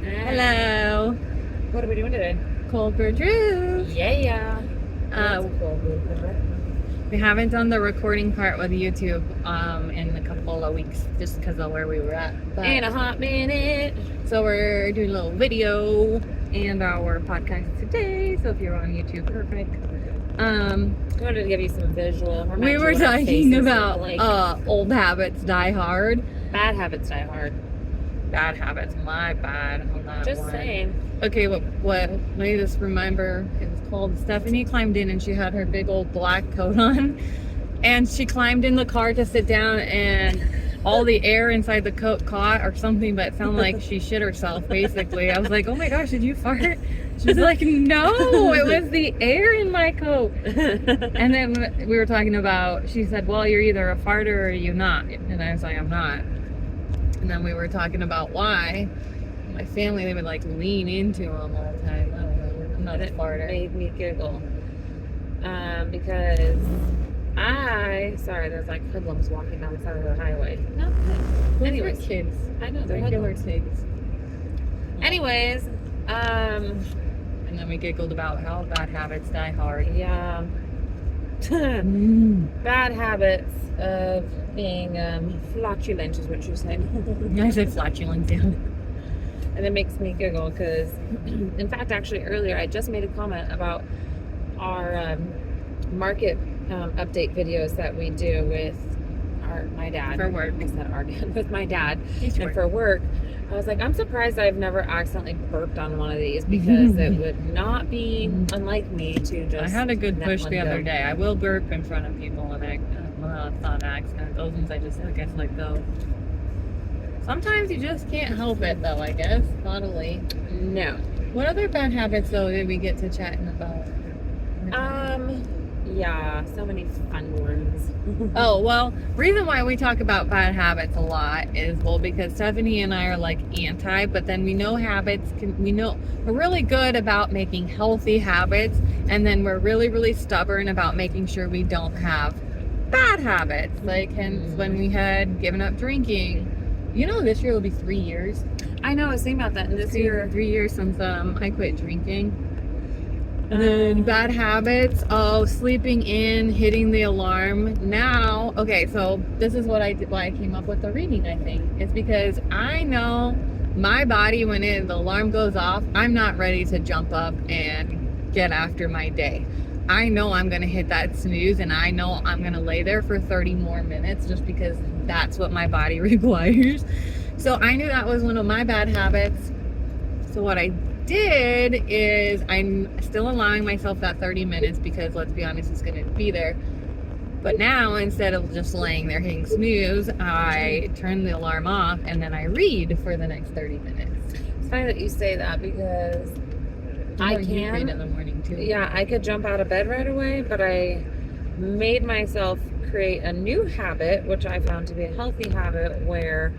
Hello. What are we doing today? Cold brew Drew. Yeah. Cold brew. We haven't done the recording part with YouTube in a couple of weeks just because of where we were at. But, In a hot minute. so we're doing a little video and our podcast today. So if you're on YouTube, perfect. I wanted to give you some visual. We were talking about old habits die hard. Bad habits die hard. Bad habits, my bad on that Just one. saying. Okay, what made us remember, it was called Stephanie climbed in and she had her big old black coat on and she climbed in the car to sit down and all the air inside the coat caught or something, but it sounded like she shit herself basically. I was like, oh my gosh, did you fart? She was like, no, it was the air in my coat. And then we were talking about, she said, well, you're either a farter or you're not. And I was like, I'm not. And then we were talking about why my family, they would like lean into them all the time. I don't know. I'm not a farter. It made me giggle. Because sorry, there's like hoodlums walking down the side of the highway. No. Anyways, kids. I know they're Regular hoodlums. kids. Anyways, And then we giggled about how bad habits die hard. yeah. Bad habits of being flatulent is what you're saying. I said flatulence, yeah. And it makes me giggle because, in fact, actually earlier I just made a comment about our market update videos that we do with my dad. For work. I said our dad, with my dad. Each And work. for work, I was like, I'm surprised I've never accidentally burped on one of these because it would not be unlike me to just. I had a good let push one the go. other day. I will burp in front of people and it's not an accident. Those ones I guess let go. Sometimes you just can't help it though, I guess. Totally. No. What other bad habits though did we get to chatting about? Yeah, so many fun ones. Oh, well, reason why we talk about bad habits a lot is, well, because Stephanie and I are like anti, but then we know we're really good about making healthy habits, and then we're really, really stubborn about making sure we don't have bad habits. Like, hence when we had given up drinking. You know, this year will be 3 years. I know, I was thinking about that. And this year, 3 years since I quit drinking. And then bad habits, sleeping in, hitting the alarm. Now, okay, so this is why I came up with the reading, I think. It's because I know my body, when the alarm goes off, I'm not ready to jump up and get after my day. I know I'm going to hit that snooze, and I know I'm going to lay there for 30 more minutes just because that's what my body requires. So I knew that was one of my bad habits. So what I did is I'm still allowing myself that 30 minutes because, let's be honest, it's going to be there. But now, instead of just laying there hitting snooze, I turn the alarm off and then I read for the next 30 minutes. it's funny that you say that because I You read in can. the morning too. Yeah, I could jump out of bed right away, but I made myself create a new habit, which I found to be a healthy habit, where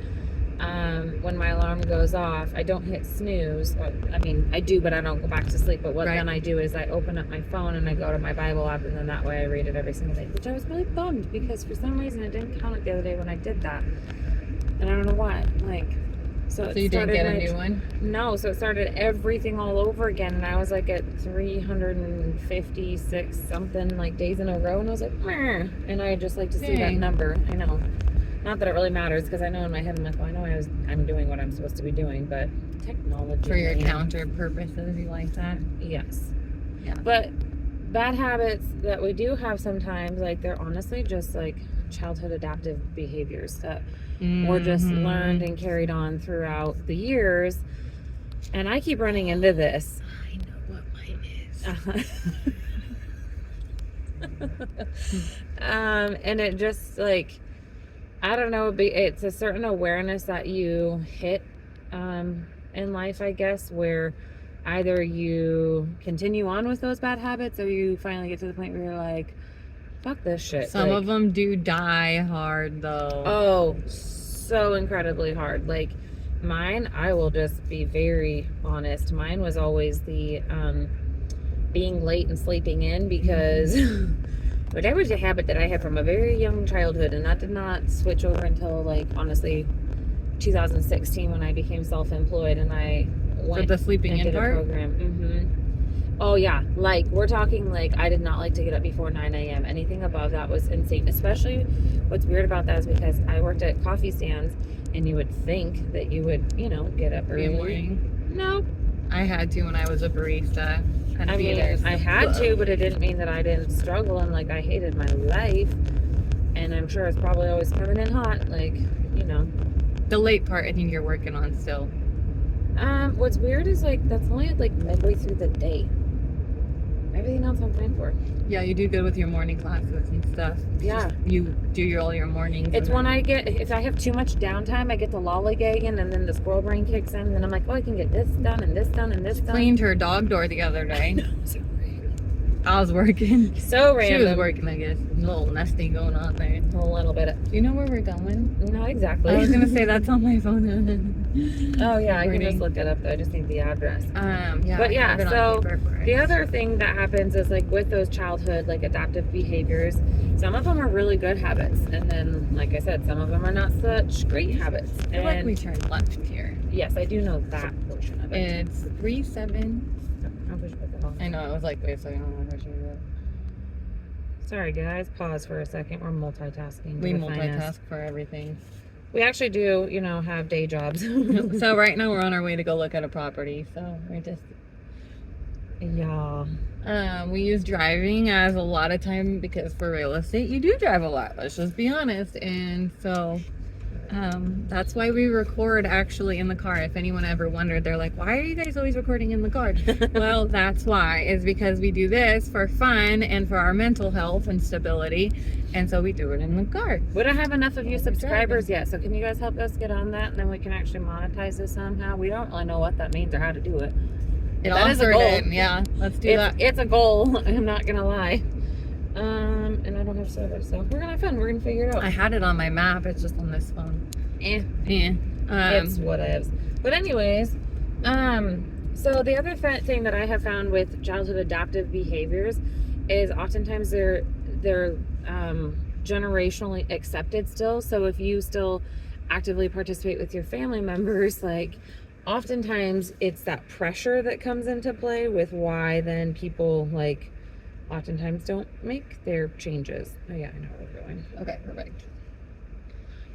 when my alarm goes off, I don't hit snooze. I mean, I do, but I don't go back to sleep. But what then I do is I open up my phone and I go to my Bible app, and then that way I read it every single day, which I was really bummed because for some reason it didn't count it the other day when I did that. And I don't know why. So you didn't get a new one? No, so it started everything all over again, and I was like at 356 something like days in a row, and I was like, meh. And I just like to see that number. I know. Not that it really matters, because I know in my head I'm like, well, I know I'm doing what I'm supposed to be doing, but technology. For your counter purposes, you like that? Yes. Yeah. But bad habits that we do have sometimes, like, they're honestly just like childhood adaptive behaviors that were just learned and carried on throughout the years. And I keep running into this. I know what mine is. And it just like, I don't know, it's a certain awareness that you hit in life, I guess, where either you continue on with those bad habits or you finally get to the point where you're like, fuck this shit. Some of them do die hard though. Oh, so incredibly hard. Like mine, I will just be very honest. Mine was always the being late and sleeping in, because but that was a habit that I had from a very young childhood, and that did not switch over until, like, honestly, 2016 when I became self-employed, and I went the sleeping and in did a part? program. Oh yeah, like we're talking like I did not like to get up before 9 a.m. Anything above that was insane. Especially what's weird about that is because I worked at coffee stands, and you would think that you would, you know, get up early. Morning. No, I had to when I was a barista. I mean, I had to, but it didn't mean that I didn't struggle and like I hated my life. And I'm sure it's probably always coming in hot, like, you know. The late part, I think you're working on still. What's weird is like that's only like midway through the day. Everything else I'm fine for. Yeah, you do good with your morning classes and stuff. Yeah. You do all your mornings. It's when I get, if I have too much downtime, I get to lollygagging, and then the squirrel brain kicks in, and then I'm like, oh, I can get this done and this done and this done. Cleaned her dog door the other day. I was working. So random. She was working, I guess. A little nesting going on there. A little bit. Do you know where we're going? Not exactly. I was gonna say that's on my phone. Oh yeah, I can just look it up though. I just need the address. Yeah. But yeah, so the other thing that happens is like with those childhood like adaptive behaviors, some of them are really good habits, and then like I said, some of them are not such great habits. I feel like we turned left here. Yes, I do know that portion of it. It's 3-7. I know. I was like, wait a second. Sorry guys, pause for a second. We're multitasking. We multitask for everything. We actually do, you know, have day jobs. So right now we're on our way to go look at a property. So we're just, yeah. We use driving as a lot of time because for real estate you do drive a lot. Let's just be honest. And so that's why we record actually in the car. If anyone ever wondered, they're like, why are you guys always recording in the car? Well, that's why, is because we do this for fun and for our mental health and stability, and so we do it in the car. We don't have enough of you subscribers yet, so can you guys help us get on that, and then we can actually monetize this somehow? We don't really know what that means or how to do it. That is a goal. Yeah, let's do that. It's a goal. I'm not gonna lie. And I don't have service, so we're gonna have fun. We're gonna figure it out. I had it on my map. It's just on this phone. It's whatevs. But anyways, so the other thing that I have found with childhood adaptive behaviors is oftentimes they're generationally accepted still. So if you still actively participate with your family members, like oftentimes it's that pressure that comes into play with why then people like oftentimes don't make their changes. Oh yeah, I know where we're going. Okay, perfect.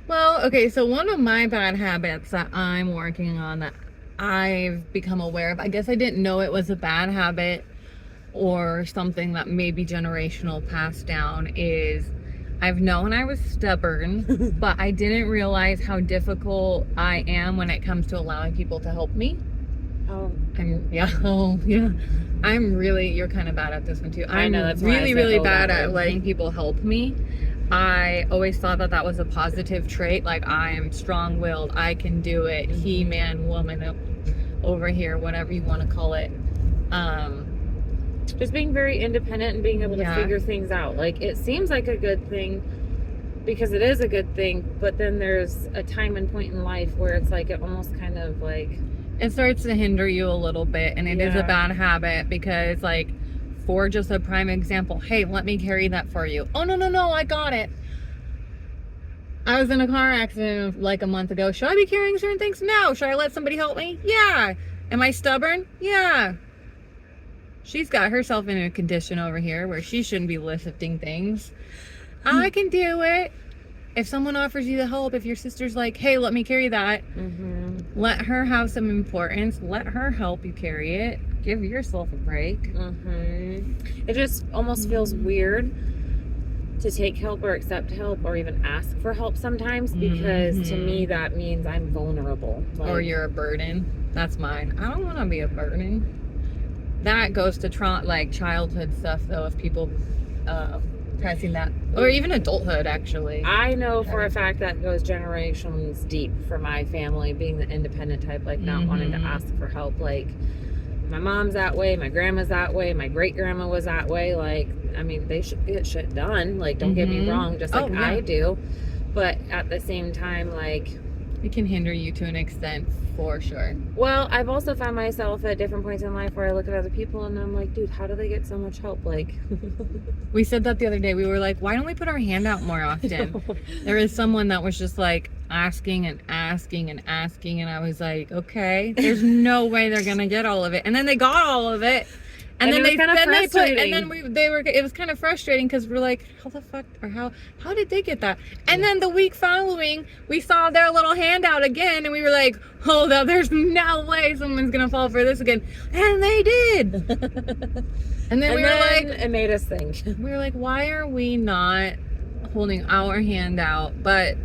Well, okay, so one of my bad habits that I'm working on that I've become aware of, I guess I didn't know it was a bad habit or something that may be generational passed down, is I've known I was stubborn, but I didn't realize how difficult I am when it comes to allowing people to help me. I'm really, you're kind of bad at this one too. I know, that's really bad at letting people help me. I always thought that that was a positive trait. Like, I am strong-willed. I can do it. He, man, woman, over here, whatever you want to call it. Just being very independent and being able to figure things out. Like, it seems like a good thing because it is a good thing, but then there's a time and point in life where it's like it almost kind of like... It starts to hinder you a little bit, and it is a bad habit because, like, for just a prime example, hey, let me carry that for you. Oh, no, I got it. I was in a car accident like a month ago. Should I be carrying certain things? No. Should I let somebody help me? Yeah. Am I stubborn? Yeah. She's got herself in a condition over here where she shouldn't be lifting things. I can do it. If someone offers you the help, if your sister's like, hey, let me carry that, let her have some importance. Let her help you carry it. Give yourself a break. It just almost feels weird to take help or accept help or even ask for help sometimes, because to me that means I'm vulnerable. Like, or you're a burden. That's mine. I don't want to be a burden. That goes to childhood stuff though, if people pressing that, or even adulthood actually. I know for a fact that goes generations deep for my family, being the independent type, like not wanting to ask for help. Like, my mom's that way, my grandma's that way, my great grandma was that way. Like, I mean, they should get shit done. Like, don't get me wrong, just like I do. But at the same time, like, It can hinder you to an extent, for sure. Well, I've also found myself at different points in life where I look at other people and I'm like, dude, how do they get so much help? Like, We said that the other day. We were like, why don't we put our hand out more often? There is someone that was just like asking and asking and asking, and I was like, okay, there's no way they're gonna get all of it. And then they got all of it. And then it was kind of frustrating because we're like, how the fuck, or how did they get that? And then the week following, we saw their little handout again, and we were like, hold up, there's no way someone's gonna fall for this again. And they did. And then we were like, it made us think. We were like, why are we not holding our hand out? But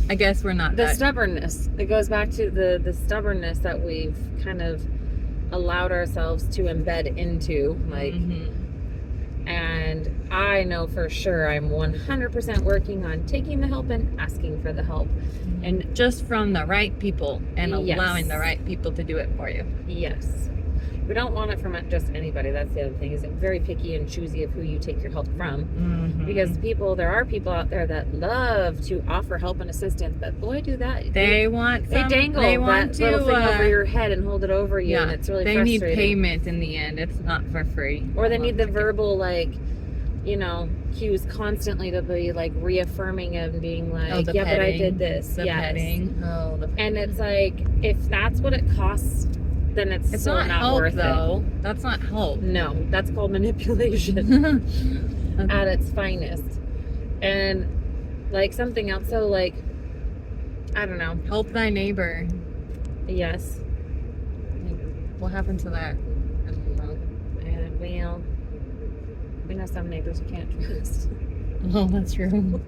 I guess we're not. The stubbornness. It goes back to the stubbornness that we've kind of allowed ourselves to embed into, like, and I know for sure I'm 100% working on taking the help and asking for the help, and just from the right people, and allowing the right people to do it for you. Yes, we don't want it from just anybody. That's the other thing, is very picky and choosy of who you take your help from, because there are people out there that love to offer help and assistance, but boy, do that they dangle that little thing over your head and hold it over you, and it's really frustrating. They need payment in the end. It's not for free. Or they need the verbal, like, you know, cues constantly to be like reaffirming and being like, yeah, but I did this. Petting. And it's like, if that's what it costs, then it's still not help, worth though. it. That's not help. No, that's called manipulation at its finest. And like something else, so like, I don't know. Help thy neighbor. Yes. What happened to that? I don't know. And we know some neighbors you can't trust. Oh, that's true.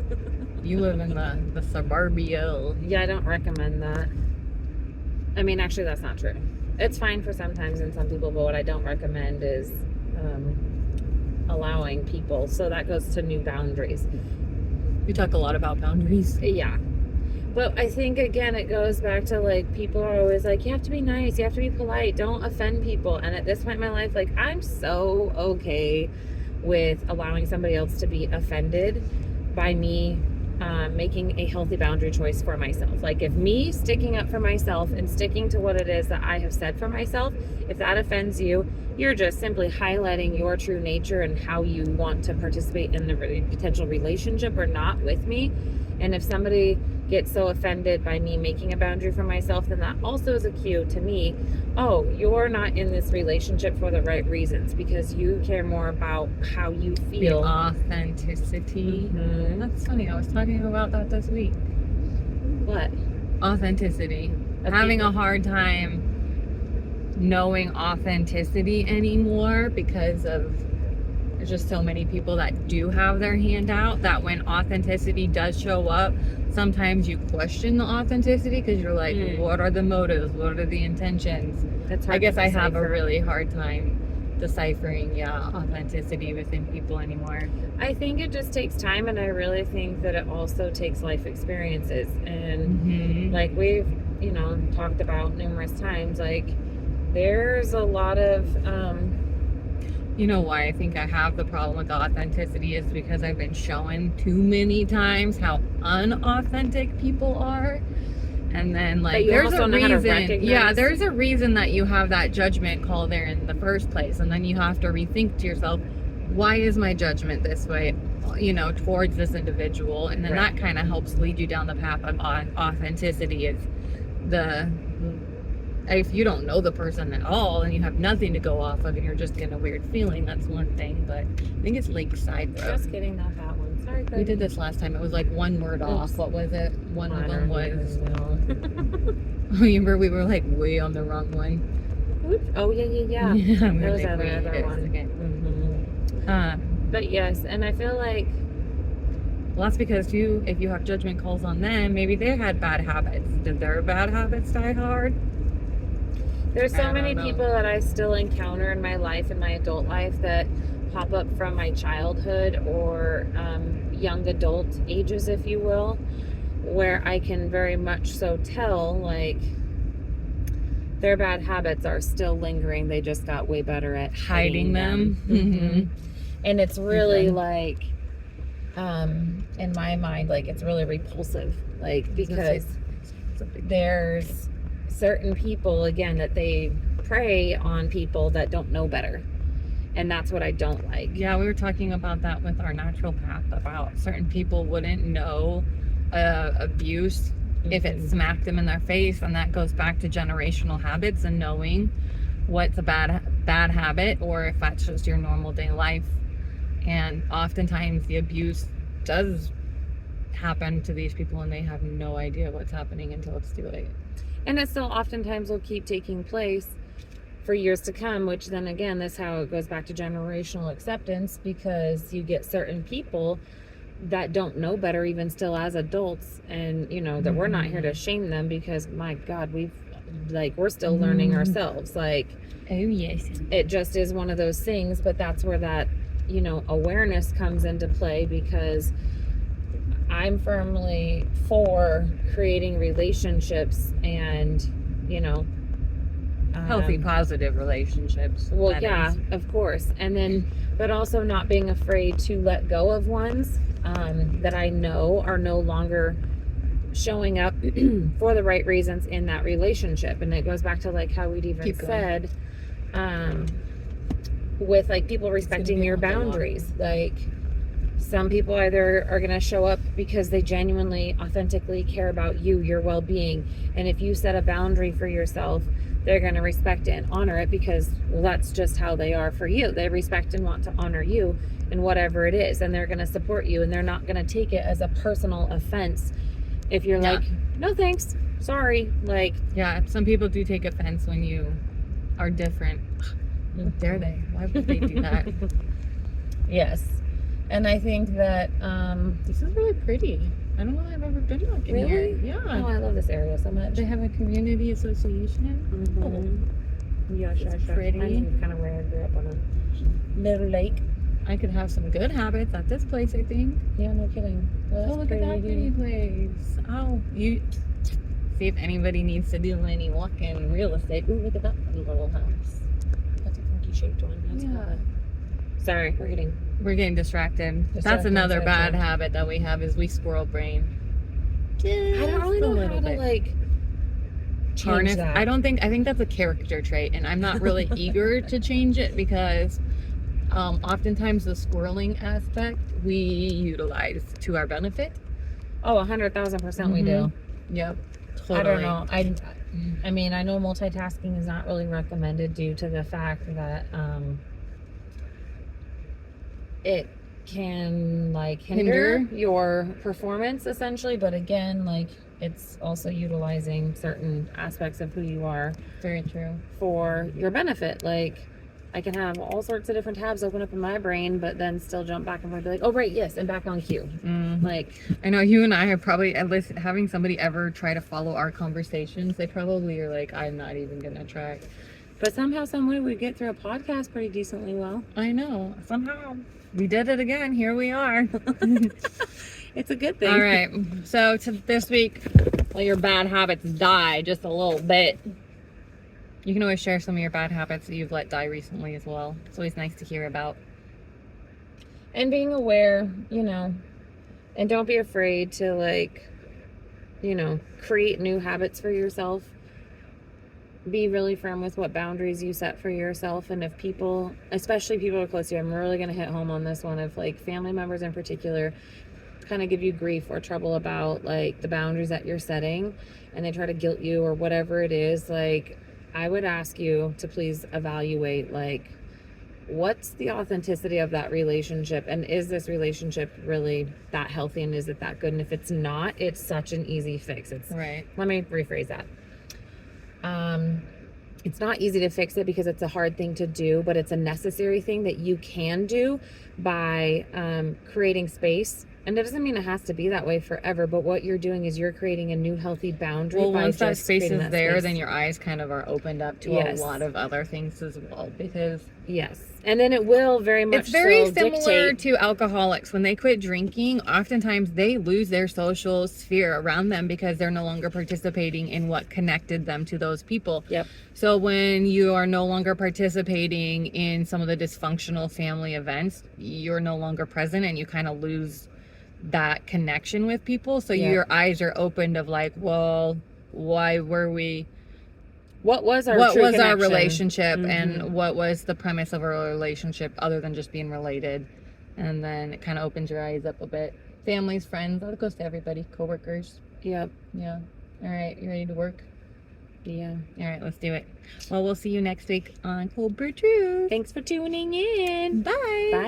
You live in the suburbia. Yeah, I don't recommend that. I mean, actually, that's not true. It's fine for sometimes and some people, but what I don't recommend is allowing people. So that goes to new boundaries. We talk a lot about boundaries. Yeah. But I think, again, it goes back to, like, people are always like, you have to be nice, you have to be polite, don't offend people. And at this point in my life, like, I'm so okay with allowing somebody else to be offended by me making a healthy boundary choice for myself. Like, if me sticking up for myself and sticking to what it is that I have said for myself, if that offends you, you're just simply highlighting your true nature and how you want to participate in the potential relationship or not with me. And if somebody gets so offended by me making a boundary for myself, then that also is a cue to me, oh, you're not in this relationship for the right reasons, because you care more about how you feel. The authenticity. That's funny. I was talking about that this week. What? Authenticity. Having a hard time knowing authenticity anymore because of there's just so many people that do have their hand out, that when authenticity does show up, sometimes you question the authenticity because you're like, what are the motives? What are the intentions? I guess I have a really hard time deciphering, authenticity within people anymore. I think it just takes time, and I really think that it also takes life experiences. And like we've, talked about numerous times, like there's a lot of you know why I think I have the problem with authenticity is because I've been shown too many times how unauthentic people are. And then, like, there's a reason. Yeah, there's a reason that you have that judgment call there in the first place. And then you have to rethink to yourself, why is my judgment this way, towards this individual? And then that kind of helps lead you down the path of authenticity. Is if you don't know the person at all and you have nothing to go off of and you're just getting a weird feeling, that's one thing. But I think it's Lakeside Road. Just kidding, not that one. Sorry, we did this last time. It was like one word off. What was it? One of them was remember we were like way on the wrong one. Oops. Oh yeah. That was another one. But yes, and I feel like, well, that's because if you have judgment calls on them, maybe they had bad habits. Did their bad habits die hard? There's so many people that I still encounter in my life, in my adult life, that pop up from my childhood or young adult ages, if you will, where I can very much so tell, like, their bad habits are still lingering. They just got way better at hiding them. And it's really like, in my mind, like, it's really repulsive, like, because there's certain people, again, that they prey on people that don't know better. And that's what I don't like. Yeah, we were talking about that with our naturopath, about certain people wouldn't know abuse if it smacked them in their face, and that goes back to generational habits and knowing what's a bad habit or if that's just your normal day life. And oftentimes the abuse does happen to these people and they have no idea what's happening until it's too late. And it still oftentimes will keep taking place for years to come, which then again, that's how it goes back to generational acceptance, because you get certain people that don't know better even still as adults, and you know that we're not here to shame them, because my God, we're still learning ourselves. Like, oh yes, it just is one of those things. But that's where that, you know, awareness comes into play, because I'm firmly for creating relationships and, you know, healthy, positive relationships. Well, yeah, of course. And then, but also not being afraid to let go of ones that I know are no longer showing up for the right reasons in that relationship. And it goes back to like how we'd even said, with like people respecting your boundaries. Like, some people either are going to show up because they genuinely, authentically care about you, your well-being. And if you set a boundary for yourself, they're going to respect it and honor it, because, well, that's just how they are for you. They respect and want to honor you in whatever it is. And they're going to support you, and they're not going to take it as a personal offense if you're like, no thanks, sorry. Like, yeah, some people do take offense when you are different. How dare they? Why would they do that? Yes. And I think that this is really pretty. I don't know if I've ever been like in here. Yeah. Oh, I love this area so much. They have a community association. Yeah, sure. Pretty. I'm kind of where I grew up on a little lake. I could have some good habits at this place, I think. Yeah, no kidding. Well, oh, look at that pretty place. Oh, you see if anybody needs to do any walk-in real estate. Ooh, look at that little house. That's a funky shaped one. That's cool. Sorry, we're getting distracted. That's another bad habit that we have, is we squirrel brain. I don't really know how to like change that. I think that's a character trait, and I'm not really eager to change it, because oftentimes the squirreling aspect we utilize to our benefit. Oh, 100,000% we do. Yep. Totally. I don't know. I mean, I know multitasking is not really recommended due to the fact that it can like hinder your performance essentially, but again, like, it's also utilizing certain aspects of who you are. Very true. For your benefit. Like, I can have all sorts of different tabs open up in my brain, but then still jump back and forth, be like, oh right, yes, and back on cue. Like, I know you and I are probably, at least having somebody ever try to follow our conversations, they probably are like, I'm not even gonna try. But somehow, some way, we get through a podcast pretty decently well. I know. Somehow. We did it again. Here we are. It's a good thing. All right. So this week, let your bad habits die just a little bit. You can always share some of your bad habits that you've let die recently as well. It's always nice to hear about. And being aware, you know, and don't be afraid to, like, you know, create new habits for yourself. Be really firm with what boundaries you set for yourself. And if people, especially people who are close to you, I'm really going to hit home on this one, if like family members in particular kind of give you grief or trouble about like the boundaries that you're setting, and they try to guilt you or whatever it is, like, I would ask you to please evaluate, like, what's the authenticity of that relationship, and is this relationship really that healthy, and is it that good? And if it's not, it's such an easy fix. It's right. Let me rephrase that. It's not easy to fix it because it's a hard thing to do, but it's a necessary thing that you can do by creating space. And it doesn't mean it has to be that way forever, but what you're doing is you're creating a new healthy boundary. Well, by once that just space is there, space. then your eyes kind of are opened up to a lot of other things as well. Because and then it will very much. It's very so similar dictate to alcoholics. When they quit drinking, oftentimes they lose their social sphere around them because they're no longer participating in what connected them to those people. Yep. So when you are no longer participating in some of the dysfunctional family events, you're no longer present, and you kind of lose that connection with people. So your eyes are opened of like, well, why were we, What was our what true was our connection? relationship, Mhm. and what was the premise of our relationship other than just being related. And then it kind of opens your eyes up a bit. Families, friends, that goes to everybody, coworkers. Yep. Yeah. All right, you ready to work? Yeah. All right, let's do it. Well, we'll see you next week on Cold Brew Truth. Thanks for tuning in. Bye. Bye.